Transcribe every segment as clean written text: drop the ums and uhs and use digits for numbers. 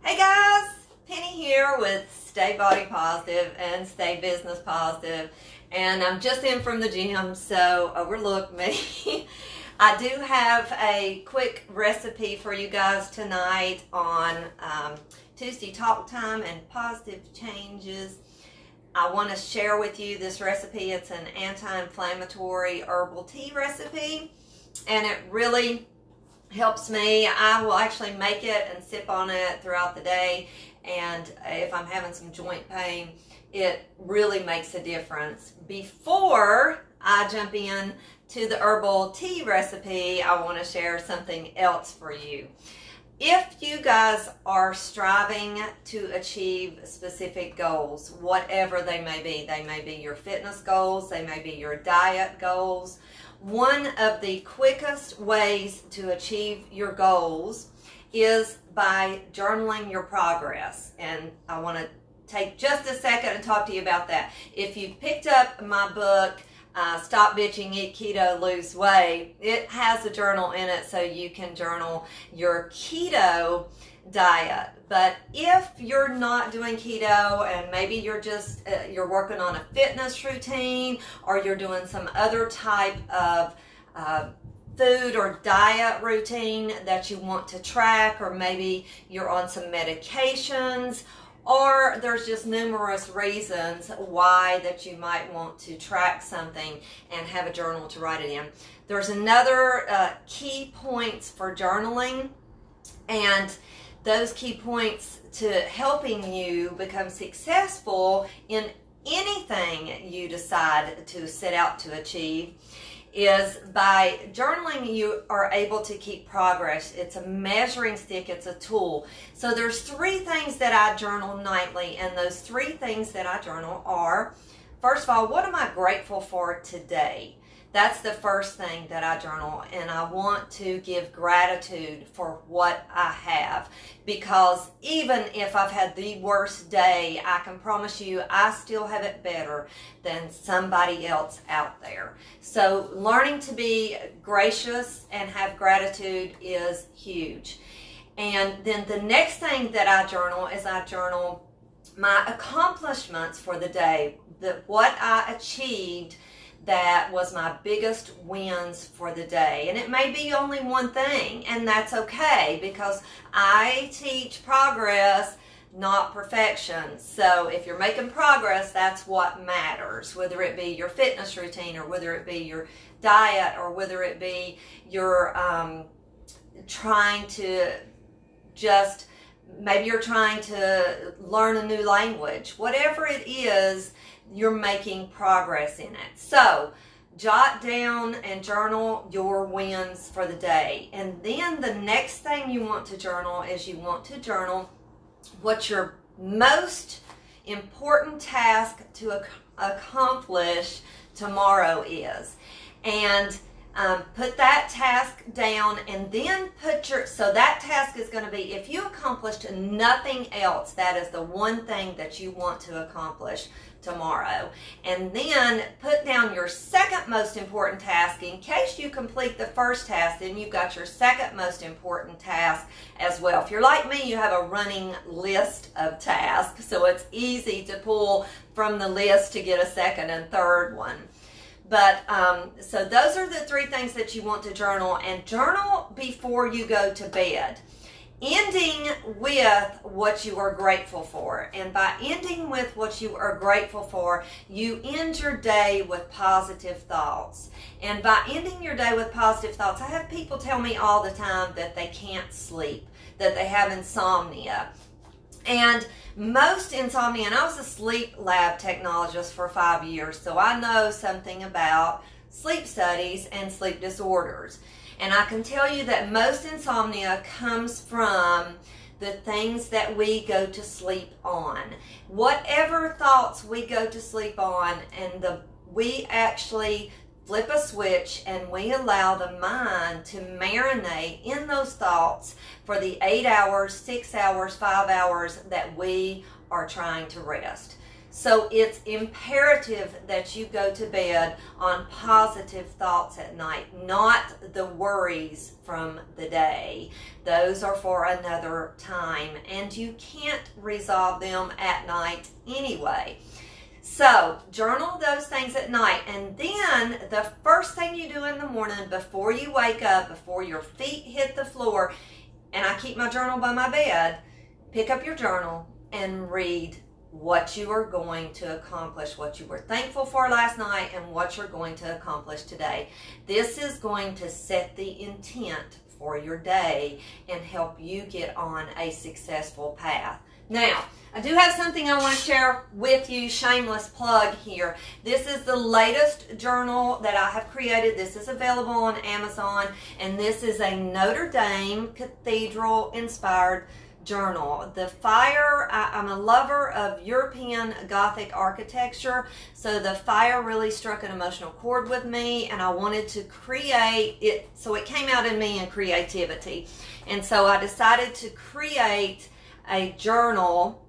Hey guys, Penny here with Stay Body Positive and Stay Business Positive, and I'm just in from the gym, so overlook me. I do have a quick recipe for you guys tonight on Tuesday Talk Time and Positive Changes. I want to share with you this recipe. It's an anti-inflammatory herbal tea recipe, and it really helps me. I will actually make it and sip on it throughout the day, and if I'm having some joint pain, it really makes a difference. Before I jump in to the herbal tea recipe, I want to share something else for you. If you guys are striving to achieve specific goals, whatever they may be your fitness goals, they may be your diet goals. One of the quickest ways to achieve your goals is by journaling your progress. And I want to take just a second and talk to you about that. If you picked up my book, Stop Bitching, Eat Keto, Lose Weight, it has a journal in it so you can journal your keto diet. But if you're not doing keto and maybe you're just you're working on a fitness routine, or you're doing some other type of food or diet routine that you want to track, or maybe you're on some medications, or there's just numerous reasons why that you might want to track something and have a journal to write it in. There's another key points for journaling, and those key points to helping you become successful in anything you decide to set out to achieve is by journaling. You are able to keep progress. It's a measuring stick, it's a tool. So there's three things that I journal nightly, and those three things that I journal are, first of all, what am I grateful for today? That's the first thing that I journal, and I want to give gratitude for what I have, because even if I've had the worst day, I can promise you I still have it better than somebody else out there. So learning to be gracious and have gratitude is huge. And then the next thing that I journal is I journal my accomplishments for the day, what I achieved that was my biggest wins for the day. And it may be only one thing, and that's okay, because I teach progress, not perfection. So if you're making progress, that's what matters, whether it be your fitness routine, or whether it be your diet, or whether it be your trying to just, maybe you're trying to learn a new language. Whatever it is, you're making progress in it. So jot down and journal your wins for the day. And then the next thing you want to journal is you want to journal what your most important task to accomplish tomorrow is. And put that task down, and then so that task is going to be, if you accomplished nothing else, that is the one thing that you want to accomplish tomorrow. And then put down your second most important task. In case you complete the first task, then you've got your second most important task as well. If you're like me, you have a running list of tasks, so it's easy to pull from the list to get a second and third one. But so those are the three things that you want to journal, and journal before you go to bed, ending with what you are grateful for. And by ending with what you are grateful for, you end your day with positive thoughts. And by ending your day with positive thoughts, I have people tell me all the time that they can't sleep, that they have insomnia. And most insomnia, and I was a sleep lab technologist for 5 years, so I know something about sleep studies and sleep disorders. And I can tell you that most insomnia comes from the things that we go to sleep on. Whatever thoughts we go to sleep on, and we actually flip a switch and we allow the mind to marinate in those thoughts for the 8 hours, 6 hours, 5 hours that we are trying to rest. So it's imperative that you go to bed on positive thoughts at night, not the worries from the day. Those are for another time, and you can't resolve them at night anyway. So journal those things at night, and then the first thing you do in the morning before you wake up, before your feet hit the floor, and I keep my journal by my bed, pick up your journal and read what you are going to accomplish, what you were thankful for last night, and what you're going to accomplish today. This is going to set the intent for your day and help you get on a successful path. Now, I do have something I want to share with you, shameless plug here. This is the latest journal that I have created. This is available on Amazon, and this is a Notre Dame Cathedral inspired journal. The fire, I'm a lover of European Gothic architecture, so the fire really struck an emotional chord with me, and I wanted to create it, so it came out in me in creativity. And so I decided to create a journal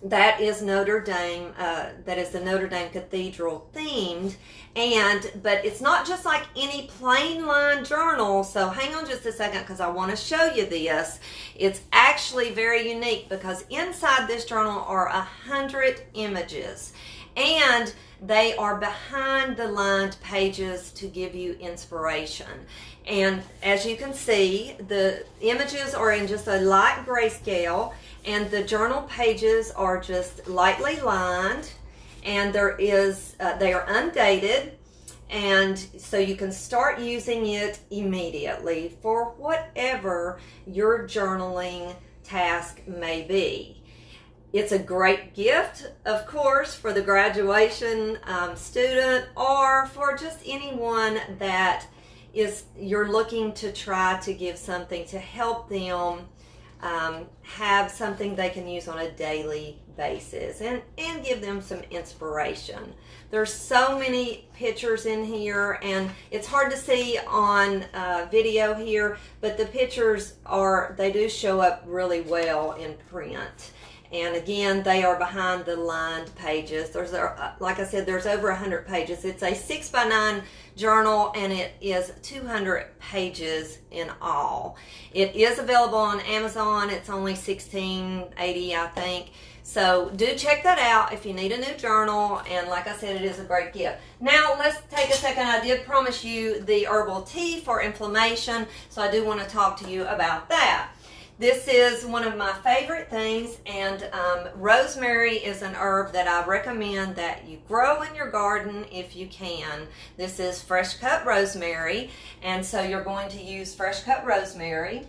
that is Notre Dame, that is the Notre Dame Cathedral themed, but it's not just like any plain line journal. So hang on just a second, because I want to show you this. It's actually very unique because inside this journal are 100 images, and they are behind the lined pages to give you inspiration. And as you can see, the images are in just a light grayscale, and the journal pages are just lightly lined, and they are undated, and so you can start using it immediately for whatever your journaling task may be. It's a great gift, of course, for the graduation student, or for just anyone that you're looking to try to give something to help them have something they can use on a daily basis and give them some inspiration. There's so many pictures in here, and it's hard to see on video here, but the pictures they do show up really well in print. And again, they are behind the lined pages. There's, like I said, there's over 100 pages. It's a 6x9 journal, and it is 200 pages in all. It is available on Amazon. It's only $16.80, I think. So do check that out if you need a new journal. And like I said, it is a great gift. Now let's take a second. I did promise you the herbal tea for inflammation, so I do want to talk to you about that. This is one of my favorite things, and rosemary is an herb that I recommend that you grow in your garden if you can. This is fresh cut rosemary, and so you're going to use fresh cut rosemary.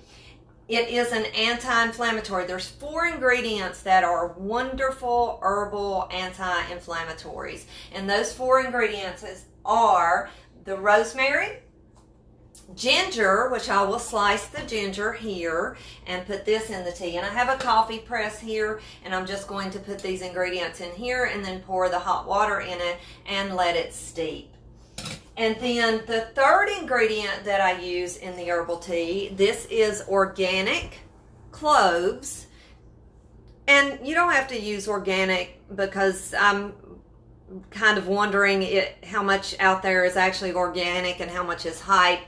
It is an anti-inflammatory. There's 4 ingredients that are wonderful herbal anti-inflammatories, and those 4 ingredients are the rosemary, ginger, which I will slice the ginger here and put this in the tea. And I have a coffee press here, and I'm just going to put these ingredients in here and then pour the hot water in it and let it steep. And then the third ingredient that I use in the herbal tea, this is organic cloves. And you don't have to use organic, because I'm kind of wondering how much out there is actually organic and how much is hype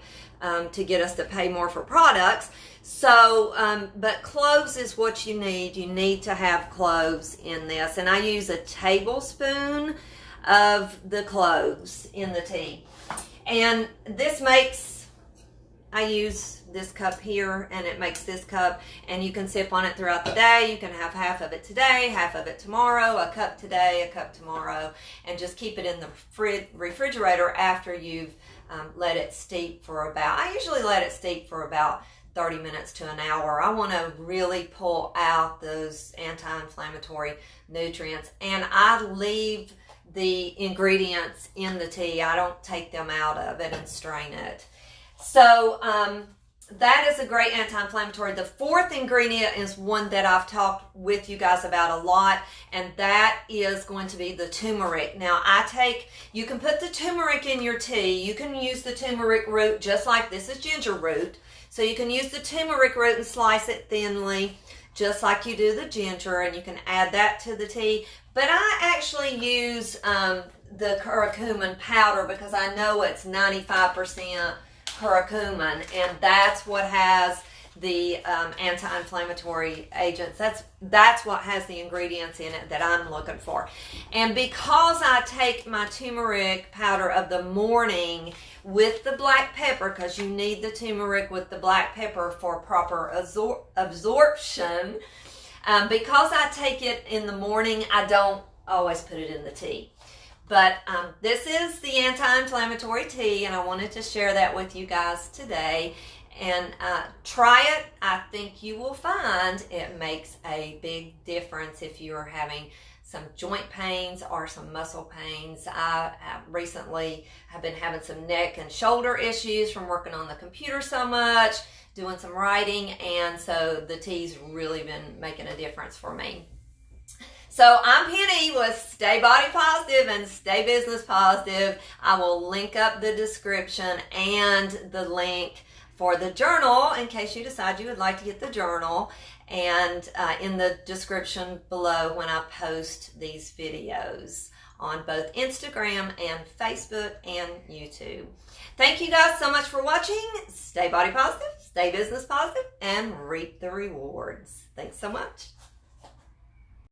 to get us to pay more for products. So, but cloves is what you need. You need to have cloves in this. And I use a tablespoon of the cloves in the tea. And this I use this cup here, and it makes this cup, and you can sip on it throughout the day. You can have half of it today, half of it tomorrow, a cup today, a cup tomorrow, and just keep it in the refrigerator after you've let it steep for I usually let it steep for about 30 minutes to an hour. I want to really pull out those anti-inflammatory nutrients, and I leave the ingredients in the tea. I don't take them out of it and strain it. So that is a great anti-inflammatory. The fourth ingredient is one that I've talked with you guys about a lot, and that is going to be the turmeric. Now you can put the turmeric in your tea. You can use the turmeric root just like this is ginger root. So you can use the turmeric root and slice it thinly just like you do the ginger, and you can add that to the tea. But I actually use the curcumin powder because I know it's 95% curcumin, and that's what has the anti-inflammatory agents. That's what has the ingredients in it that I'm looking for. And because I take my turmeric powder of the morning with the black pepper, because you need the turmeric with the black pepper for proper absorption, because I take it in the morning, I don't always put it in the tea. But this is the anti-inflammatory tea, and I wanted to share that with you guys today. And try it. I think you will find it makes a big difference if you are having some joint pains or some muscle pains. I recently have been having some neck and shoulder issues from working on the computer so much, doing some writing, and so the tea's really been making a difference for me. So I'm Penny with Stay Body Positive and Stay Business Positive. I will link up the description and the link for the journal in case you decide you would like to get the journal, and in the description below when I post these videos on both Instagram and Facebook and YouTube. Thank you guys so much for watching. Stay body positive, stay business positive, and reap the rewards. Thanks so much.